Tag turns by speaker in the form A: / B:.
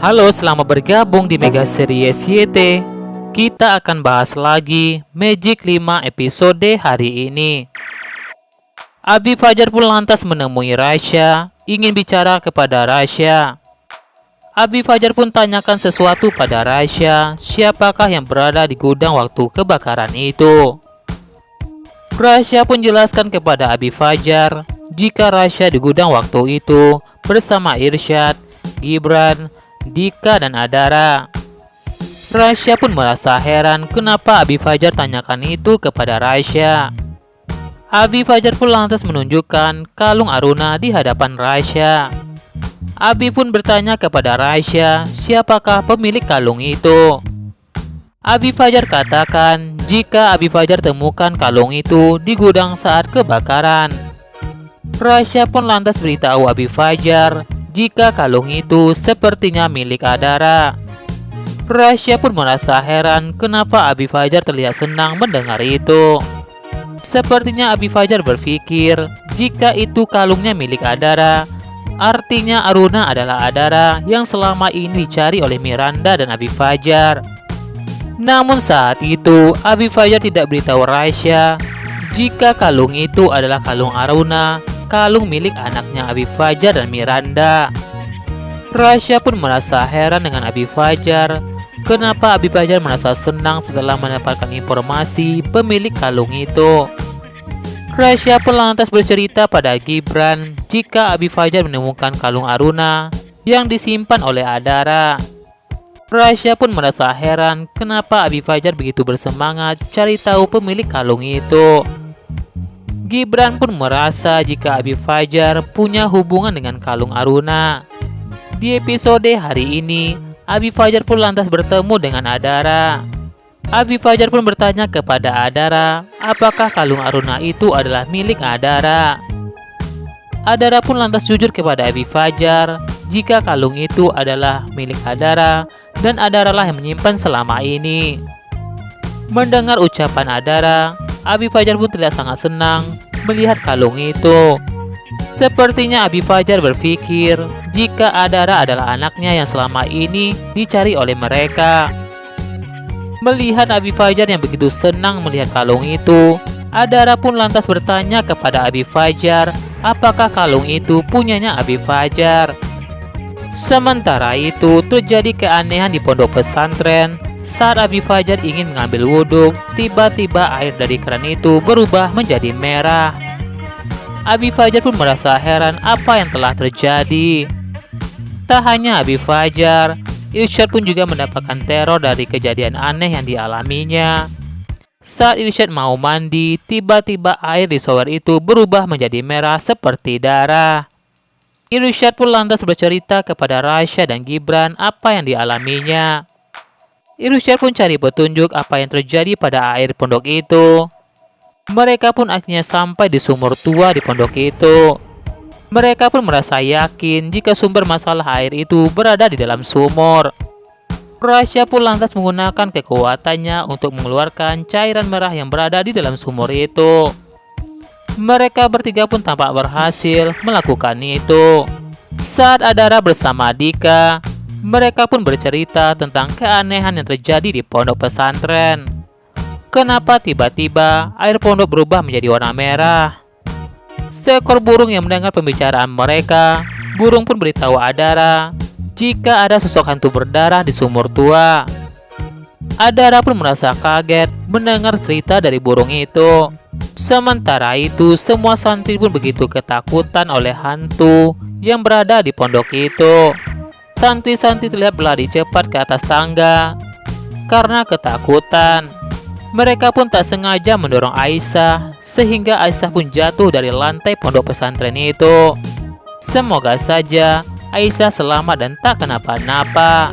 A: Halo, selamat bergabung di Mega Series YT. Kita akan bahas lagi Magic 5 episode hari ini. Abi Fajar pun lantas menemui Rasya, ingin bicara kepada Rasya. Abi Fajar pun tanyakan sesuatu pada Rasya, siapakah yang berada di gudang waktu kebakaran itu. Rasya pun jelaskan kepada Abi Fajar jika Rasya di gudang waktu itu bersama Irsyad, Gibran, Dika dan Adara. Rasya pun merasa heran kenapa Abi Fajar tanyakan itu kepada Rasya. Abi Fajar pun lantas menunjukkan kalung Aruna di hadapan Rasya. Abi pun bertanya kepada Rasya siapakah pemilik kalung itu. Abi Fajar katakan jika Abi Fajar temukan kalung itu di gudang saat kebakaran. Rasya pun lantas beritahu Abi Fajar jika kalung itu sepertinya milik Adara. Rasya pun merasa heran kenapa Abi Fajar terlihat senang mendengar itu. Sepertinya Abi Fajar berpikir jika itu kalungnya milik Adara, artinya Aruna adalah Adara yang selama ini dicari oleh Miranda dan Abi Fajar. Namun saat itu Abi Fajar tidak beritahu Rasya jika kalung itu adalah kalung Aruna, kalung milik anaknya Abi Fajar dan Miranda. Rasya pun merasa heran dengan Abi Fajar. Kenapa Abi Fajar merasa senang setelah mendapatkan informasi pemilik kalung itu? Rasya pun lantas bercerita pada Gibran jika Abi Fajar menemukan kalung Aruna yang disimpan oleh Adara. Rasya pun merasa heran kenapa Abi Fajar begitu bersemangat cari tahu pemilik kalung itu. Gibran pun merasa jika Abi Fajar punya hubungan dengan kalung Aruna. Di episode hari ini, Abi Fajar pun lantas bertemu dengan Adara. Abi Fajar pun bertanya kepada Adara, apakah kalung Aruna itu adalah milik Adara. Adara pun lantas jujur kepada Abi Fajar jika kalung itu adalah milik Adara dan Adara lah yang menyimpan selama ini. Mendengar ucapan Adara, Abi Fajar pun terlihat sangat senang melihat kalung itu. Sepertinya Abi Fajar berpikir jika Adara adalah anaknya yang selama ini dicari oleh mereka. Melihat Abi Fajar yang begitu senang melihat kalung itu, Adara pun lantas bertanya kepada Abi Fajar apakah kalung itu punyanya Abi Fajar. Sementara itu terjadi keanehan di pondok pesantren. Saat Abi Fajar ingin mengambil wudhu, tiba-tiba air dari keran itu berubah menjadi merah. Abi Fajar pun merasa heran apa yang telah terjadi. Tak hanya Abi Fajar, Irsyad pun juga mendapatkan teror dari kejadian aneh yang dialaminya. Saat Irsyad mau mandi, tiba-tiba air di shower itu berubah menjadi merah seperti darah. Irsyad pun lantas bercerita kepada Rasya dan Gibran apa yang dialaminya. Irsyad pun cari petunjuk apa yang terjadi pada air pondok itu. Mereka pun akhirnya sampai di sumur tua di pondok itu. Mereka pun merasa yakin jika sumber masalah air itu berada di dalam sumur. Rasya pun lantas menggunakan kekuatannya untuk mengeluarkan cairan merah yang berada di dalam sumur itu. Mereka bertiga pun tampak berhasil melakukan itu. Saat Adara bersama Dika, mereka pun bercerita tentang keanehan yang terjadi di pondok pesantren. Kenapa tiba-tiba air pondok berubah menjadi warna merah? Seekor burung yang mendengar pembicaraan mereka, burung pun beritahu Adara jika ada sosok hantu berdarah di sumur tua. Adara pun merasa kaget mendengar cerita dari burung itu. Sementara itu, semua santri pun begitu ketakutan oleh hantu yang berada di pondok itu. Santri-santri terlihat berlari cepat ke atas tangga karena ketakutan. Mereka pun tak sengaja mendorong Aisyah sehingga Aisyah pun jatuh dari lantai pondok pesantren itu. Semoga saja Aisyah selamat dan tak kenapa-napa.